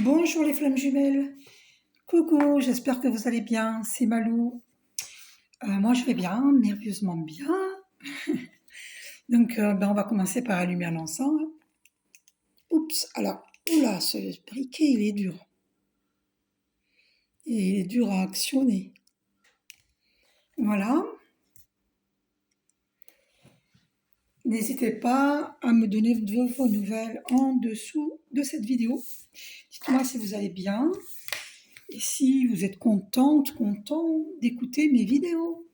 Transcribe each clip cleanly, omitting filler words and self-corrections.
Bonjour les flammes jumelles. Coucou, j'espère que vous allez bien. C'est Malou. Moi je vais bien, merveilleusement bien. Donc on va commencer par allumer un encens. Oups, alors, oula, ce briquet il est dur. Et il est dur à actionner. Voilà. N'hésitez pas à me donner vos nouvelles en dessous de cette vidéo. Dites-moi si vous allez bien et si vous êtes content d'écouter mes vidéos.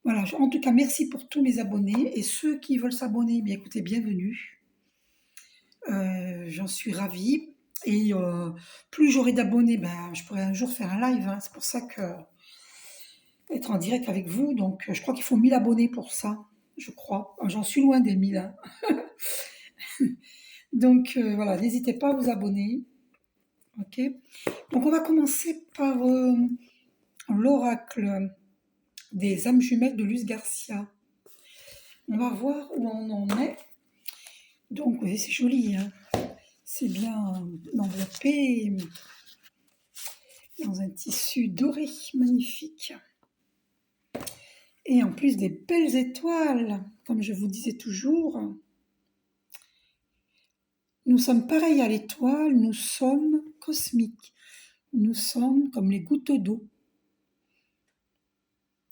Voilà, en tout cas, merci pour tous mes abonnés et ceux qui veulent s'abonner, bien écoutez, bienvenue. J'en suis ravie et plus j'aurai d'abonnés, je pourrai un jour faire un live. C'est pour ça que être en direct avec vous. Donc, je crois qu'il faut 1000 abonnés pour ça, je crois. J'en suis loin des 1000. Hein. Donc, voilà, n'hésitez pas à vous abonner. Ok. Donc, on va commencer par l'oracle des âmes jumelles de Luz Garcia. On va voir où on en est. Donc, vous voyez, c'est joli, hein. C'est bien enveloppé dans un tissu doré magnifique. Et en plus des belles étoiles, comme je vous disais toujours. Nous sommes pareils à l'étoile, nous sommes cosmiques. Nous sommes comme les gouttes d'eau,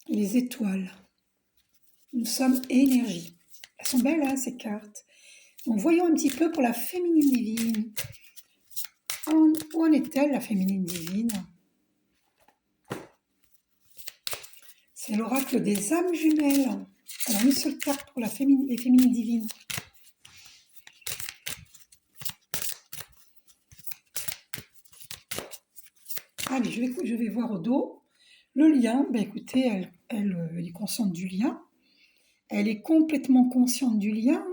les étoiles. Nous sommes énergie. Elles sont belles, hein, ces cartes. Donc, voyons un petit peu pour la féminine divine. Où en est-elle, la féminine divine? C'est l'oracle des âmes jumelles. Alors, une seule carte pour les féminines divines. Allez, je vais voir au dos. Le lien, écoutez, elle est consciente du lien. Elle est complètement consciente du lien.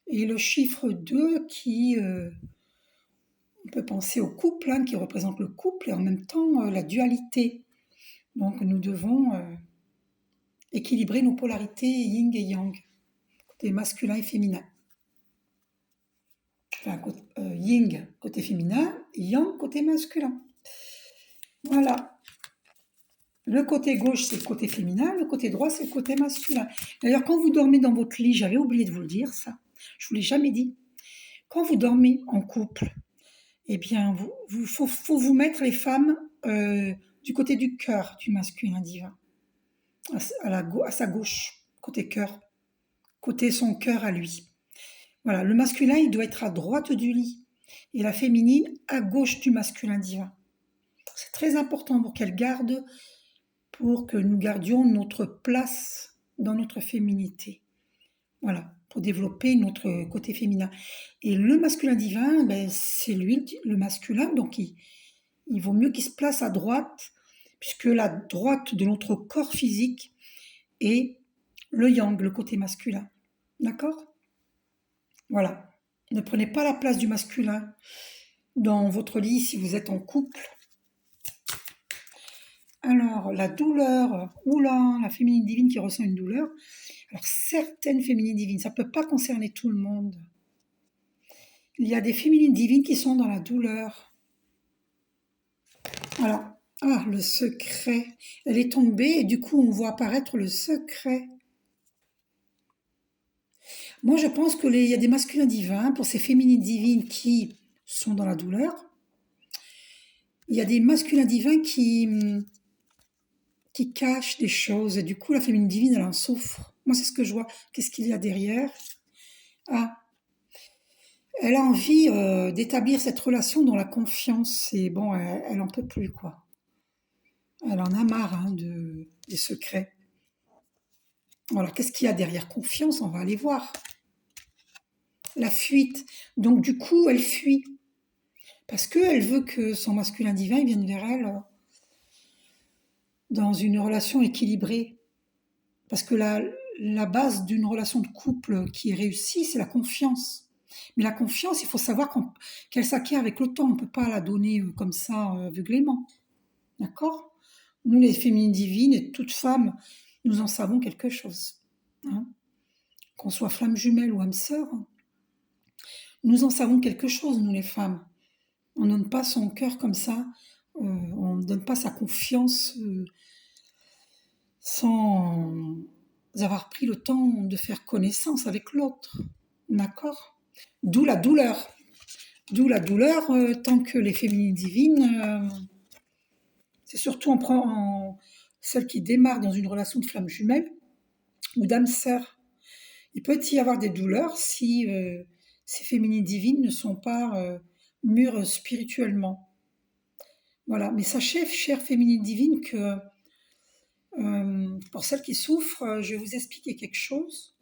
Et le chiffre 2 qui... on peut penser au couple, hein, qui représente le couple et en même temps la dualité. Donc, nous devons équilibrer nos polarités yin et yang, côté masculin et féminin. Enfin, yin côté féminin, yang côté masculin. Voilà. Le côté gauche, c'est le côté féminin, le côté droit, c'est le côté masculin. D'ailleurs, quand vous dormez dans votre lit, j'avais oublié de vous le dire, ça, je ne vous l'ai jamais dit. Quand vous dormez en couple, eh bien, faut vous mettre les femmes du côté du cœur du masculin divin, à sa gauche, côté cœur, côté son cœur à lui. Voilà, le masculin, il doit être à droite du lit et la féminine à gauche du masculin divin. C'est très important pour que nous gardions notre place dans notre féminité. Voilà, pour développer notre côté féminin. Et le masculin divin, c'est lui, le masculin, donc il vaut mieux qu'il se place à droite, puisque la droite de notre corps physique est le yang, le côté masculin. D'accord ? Voilà. Ne prenez pas la place du masculin dans votre lit si vous êtes en couple. Alors, la douleur, la féminine divine qui ressent une douleur. Alors, certaines féminines divines, ça ne peut pas concerner tout le monde. Il y a des féminines divines qui sont dans la douleur. Alors, le secret. Elle est tombée et du coup, on voit apparaître le secret. Moi, je pense qu'il y a des masculins divins pour ces féminines divines qui sont dans la douleur. Il y a des masculins divins qui cachent des choses. Et du coup, la féminine divine, elle en souffre. Moi, c'est ce que je vois. Qu'est-ce qu'il y a derrière ? Elle a envie d'établir cette relation dans la confiance. Et bon, elle en peut plus, quoi. Elle en a marre des secrets. Voilà, qu'est-ce qu'il y a derrière confiance ? On va aller voir. La fuite. Donc, du coup, elle fuit. Parce qu'elle veut que son masculin divin vienne vers elle dans une relation équilibrée. Parce que la base d'une relation de couple qui est réussie, c'est la confiance. Mais la confiance, il faut savoir qu'elle s'acquiert avec le temps. On ne peut pas la donner comme ça aveuglément. D'accord ? Nous, les féminines divines et toutes femmes, nous en savons quelque chose. Hein ? Qu'on soit flamme jumelle ou âme sœur, nous en savons quelque chose, nous les femmes. On ne donne pas son cœur comme ça, on ne donne pas sa confiance sans avoir pris le temps de faire connaissance avec l'autre. D'accord? D'où la douleur. D'où la douleur, tant que les féminines divines, c'est surtout celles qui démarrent dans une relation de flamme jumelle ou d'âme sœur. Il peut y avoir des douleurs si ces féminines divines ne sont pas mûres spirituellement. Voilà, mais sachez, chère féminine divine, que pour celles qui souffrent, je vais vous expliquer quelque chose.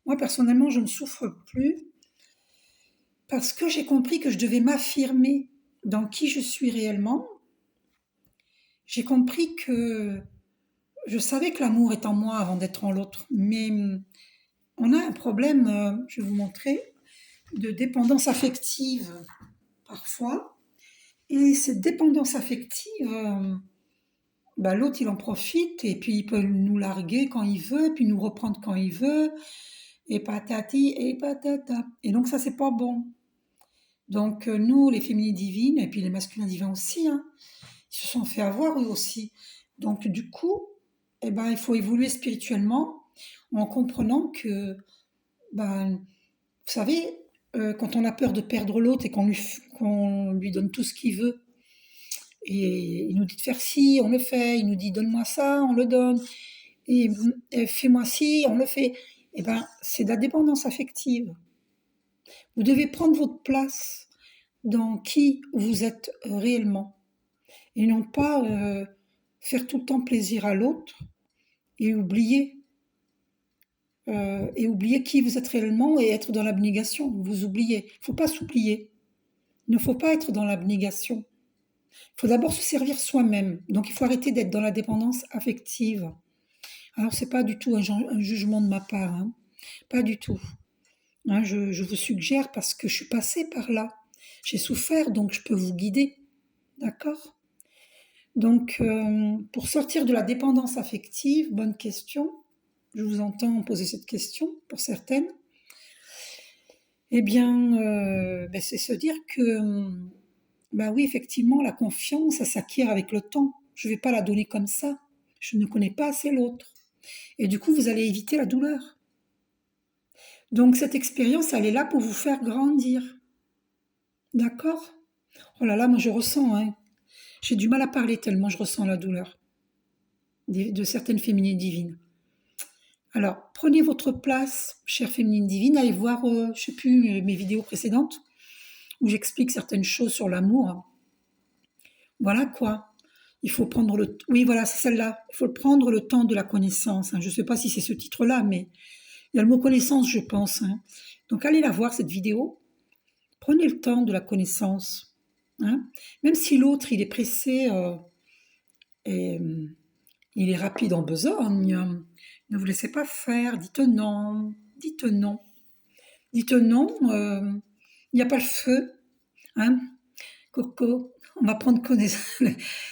Moi, personnellement, je ne souffre plus parce que j'ai compris que je devais m'affirmer dans qui je suis réellement. J'ai compris que je savais que l'amour est en moi avant d'être en l'autre, mais on a un problème, je vais vous montrer, de dépendance affective parfois. Et cette dépendance affective, bah, l'autre il en profite et puis il peut nous larguer quand il veut, puis nous reprendre quand il veut, et patati et patata. Et donc ça c'est pas bon. Donc nous, les féminines divines, et puis les masculins divins aussi, hein, ils se sont fait avoir eux aussi. Donc du coup, eh ben, il faut évoluer spirituellement en comprenant que, ben, vous savez, quand on a peur de perdre l'autre et qu'on lui donne tout ce qu'il veut, et il nous dit de faire ci, on le fait, il nous dit donne-moi ça, on le donne, et fais-moi ci, on le fait. Eh ben, c'est de la dépendance affective. Vous devez prendre votre place dans qui vous êtes réellement et non pas faire tout le temps plaisir à l'autre et oublier qui vous êtes réellement et être dans l'abnégation. Vous oubliez. Il ne faut pas s'oublier. Il ne faut pas être dans l'abnégation. Il faut d'abord se servir soi-même. Donc il faut arrêter d'être dans la dépendance affective. Alors c'est pas du tout un jugement de ma part, hein. Pas du tout. Hein, je vous suggère parce que je suis passée par là. J'ai souffert, donc je peux vous guider. D'accord? Donc, pour sortir de la dépendance affective, bonne question. Je vous entends poser cette question pour certaines. Eh bien, ben, c'est se dire que, bah oui, effectivement, la confiance, ça s'acquiert avec le temps. Je ne vais pas la donner comme ça. Je ne connais pas assez l'autre. Et du coup, vous allez éviter la douleur. Donc, cette expérience, elle est là pour vous faire grandir. D'accord? Oh là là, moi je ressens, hein. J'ai du mal à parler tellement je ressens la douleur de certaines féminines divines. Alors, prenez votre place, chère féminine divine, allez voir, je ne sais plus, mes vidéos précédentes, où j'explique certaines choses sur l'amour. Voilà quoi. Il faut prendre le... Oui, voilà, c'est celle-là. Il faut prendre le temps de la connaissance, hein. Je ne sais pas si c'est ce titre-là, mais il y a le mot connaissance, je pense, hein. Donc, allez la voir, cette vidéo. Prenez le temps de la connaissance, hein. Même si l'autre, il est pressé et il est rapide en besogne, ne vous laissez pas faire, dites non, dites non. Dites non, il n'y a pas le feu, hein, Coco. On va prendre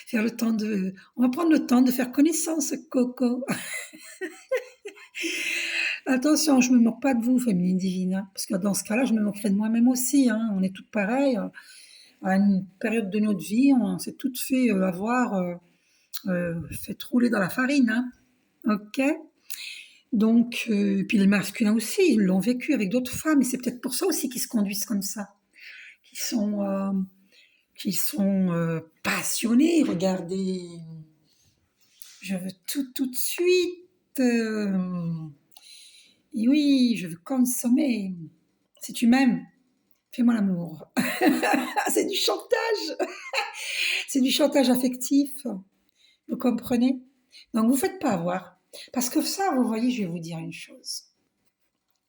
faire le temps de, on va prendre le temps de faire connaissance, Coco. Attention, je me moque pas de vous, féminine divine, hein, parce que dans ce cas-là, je me moquerai de moi-même aussi, hein. On est toutes pareilles. À une période de notre vie, on s'est toutes fait avoir, fait rouler dans la farine, hein. Ok. Donc, puis les masculins aussi, ils l'ont vécu avec d'autres femmes, et c'est peut-être pour ça aussi qu'ils se conduisent comme ça, qu'ils sont, passionnés. Regardez, je veux tout de suite. Et oui, je veux consommer. Si tu m'aimes, fais-moi l'amour. C'est du chantage, c'est du chantage affectif. Vous comprenez? Donc, vous faites pas avoir. Parce que ça, vous voyez, je vais vous dire une chose.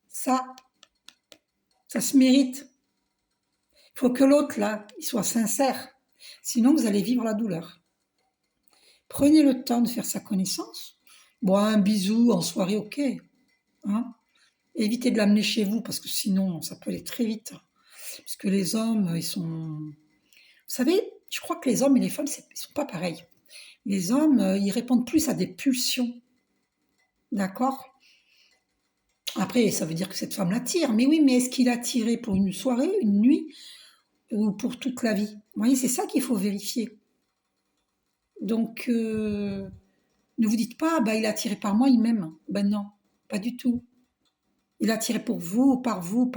Ça se mérite. Il faut que l'autre, là, il soit sincère. Sinon, vous allez vivre la douleur. Prenez le temps de faire sa connaissance. Bon, un bisou en soirée, ok. Hein. Évitez de l'amener chez vous parce que sinon, ça peut aller très vite. Parce que les hommes, ils sont... Vous savez, je crois que les hommes et les femmes, ils sont pas pareils. Les hommes, ils répondent plus à des pulsions. D'accord? Après, ça veut dire que cette femme l'attire. Mais oui, mais est-ce qu'il a attiré pour une soirée, une nuit? ou pour toute la vie. Vous voyez, c'est ça qu'il faut vérifier. Donc, ne vous dites pas, bah, il est attiré par moi, il m'aime. Ben non, pas du tout. Il est attiré pour vous, par vous,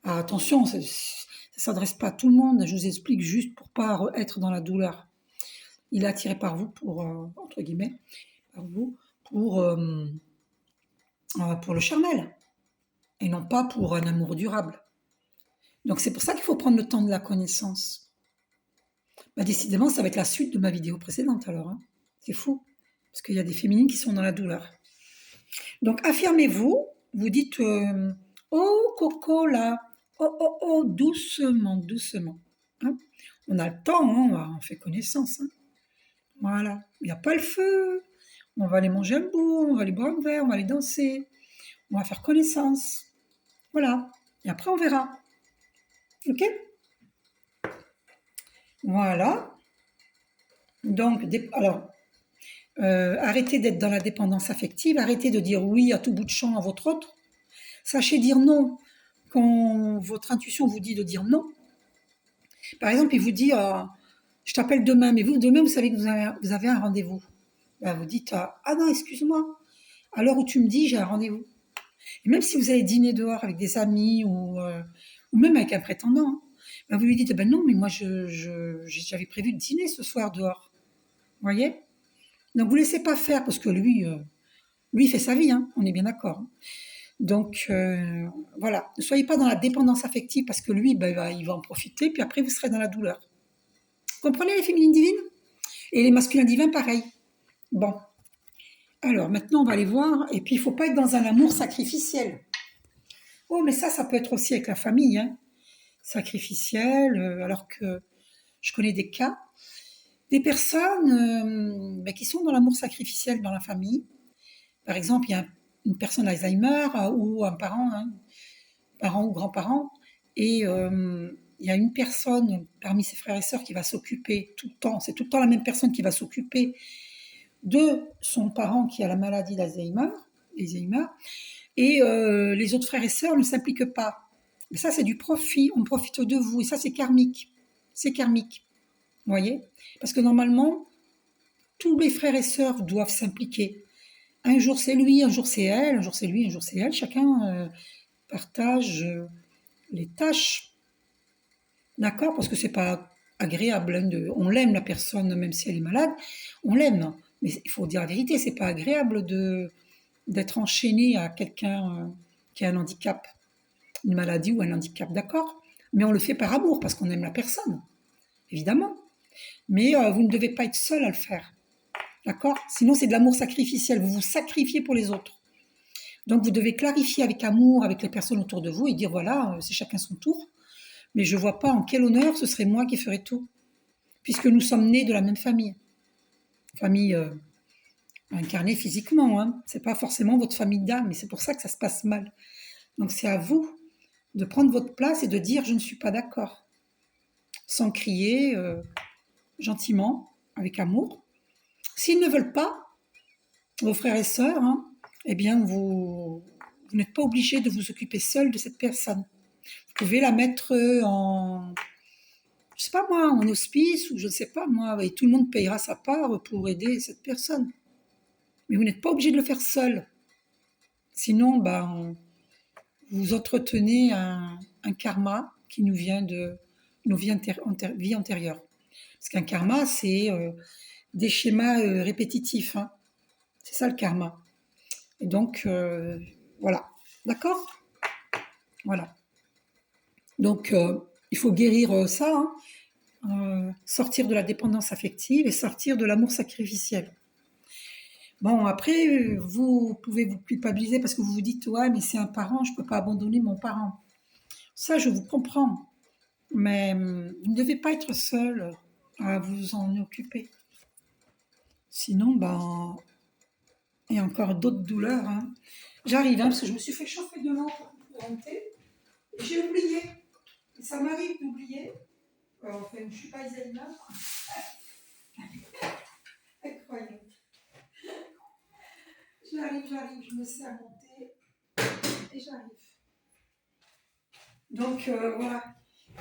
ah, attention, ça ne s'adresse pas à tout le monde. Je vous explique juste pour pas être dans la douleur. Il est attiré par vous entre guillemets, par vous, pour le charnel, et non pas pour un amour durable. Donc c'est pour ça qu'il faut prendre le temps de la connaissance. Bah, décidément, ça va être la suite de ma vidéo précédente alors. Hein. C'est fou, parce qu'il y a des féminines qui sont dans la douleur. Donc affirmez-vous, vous dites oh Coco là, oh oh oh, doucement, doucement. Hein. On a le temps, hein, on fait connaissance. Hein. Voilà, il n'y a pas le feu. On va aller manger un bout, on va aller boire un verre, on va aller danser, on va faire connaissance. Voilà, et après on verra. Ok? Voilà. Donc, alors, arrêtez d'être dans la dépendance affective, arrêtez de dire oui à tout bout de champ à votre autre. Sachez dire non quand votre intuition vous dit de dire non. Par exemple, il vous dit je t'appelle demain, mais vous, demain, vous savez que vous avez un rendez-vous. Ben, vous dites ah non, excuse-moi, à l'heure où tu me dis, j'ai un rendez-vous. Et même si vous allez dîner dehors avec des amis ou même avec un prétendant, hein, ben vous lui dites ben non, mais moi j'avais prévu de dîner ce soir dehors. Vous voyez? Donc vous ne laissez pas faire parce que lui il fait sa vie, hein, on est bien d'accord. Donc voilà, ne soyez pas dans la dépendance affective parce que lui, ben, il va en profiter, puis après vous serez dans la douleur. Vous comprenez les féminines divines? Et les masculins divins, pareil. Bon, alors maintenant on va aller voir, et puis il ne faut pas être dans un amour sacrificiel. Oh, mais ça peut être aussi avec la famille, hein, sacrificiel, alors que je connais des cas, des personnes ben, qui sont dans l'amour sacrificiel dans la famille. Par exemple, il y a une personne Alzheimer ou un parent, hein, parent ou grand-parent, et il y a une personne parmi ses frères et sœurs qui va s'occuper tout le temps, c'est tout le temps la même personne qui va s'occuper de son parent qui a la maladie d'Alzheimer, et les autres frères et sœurs ne s'impliquent pas. Mais ça, c'est du profit, on profite de vous, et ça, c'est karmique. C'est karmique, vous voyez? Parce que normalement, tous les frères et sœurs doivent s'impliquer. Un jour c'est lui, un jour c'est elle, un jour c'est lui, un jour c'est elle. Chacun partage les tâches, d'accord? Parce que c'est pas agréable. Hein, on l'aime la personne, même si elle est malade, on l'aime. Mais il faut dire la vérité, c'est pas agréable d'être enchaîné à quelqu'un qui a un handicap, une maladie ou un handicap, d'accord? Mais on le fait par amour parce qu'on aime la personne, évidemment. Mais vous ne devez pas être seul à le faire. D'accord? Sinon, c'est de l'amour sacrificiel. Vous vous sacrifiez pour les autres. Donc, vous devez clarifier avec amour, avec les personnes autour de vous et dire voilà, c'est chacun son tour. Mais je ne vois pas en quel honneur ce serait moi qui ferais tout. Puisque nous sommes nés de la même famille. Famille incarnée physiquement. Hein. Ce n'est pas forcément votre famille d'âme, mais c'est pour ça que ça se passe mal. Donc, c'est à vous de prendre votre place et de dire je ne suis pas d'accord. Sans crier, gentiment, avec amour. S'ils ne veulent pas, vos frères et sœurs, hein, eh bien, vous n'êtes pas obligé de vous occuper seul de cette personne. Vous pouvez la mettre en, je sais pas moi, en hospice ou je ne sais pas moi, et tout le monde payera sa part pour aider cette personne. Mais vous n'êtes pas obligé de le faire seul. Sinon, ben, vous entretenez un karma qui nous vient de nos vies antérieures. Parce qu'un karma, c'est des schémas répétitifs. Hein. C'est ça le karma. Et donc, voilà. D'accord? Voilà. Donc, il faut guérir ça, hein, sortir de la dépendance affective et sortir de l'amour sacrificiel. Bon, après, vous pouvez vous culpabiliser parce que vous vous dites, ouais, mais c'est un parent, je ne peux pas abandonner mon parent. Ça, je vous comprends. Mais vous ne devez pas être seul à vous en occuper. Sinon, ben, il y a encore d'autres douleurs. Hein. J'arrive, hein, parce que je me suis fait chauffer de l'eau pour monter. Et j'ai oublié. Et ça m'arrive d'oublier. Enfin, je ne suis pas Alzheimer. Incroyable. J'arrive, je me sers à monter. Et j'arrive. Donc, voilà.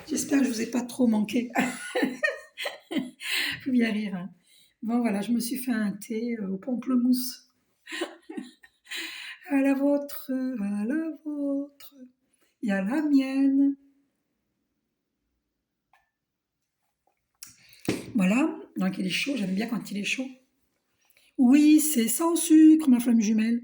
J'espère que je vous ai pas trop manqué. Faut bien rire, hein. Bon, voilà, je me suis fait un thé au pamplemousse. À la vôtre, à la vôtre, et à la mienne. Voilà, donc il est chaud, j'aime bien quand il est chaud. Oui, c'est sans sucre, ma flamme jumelle.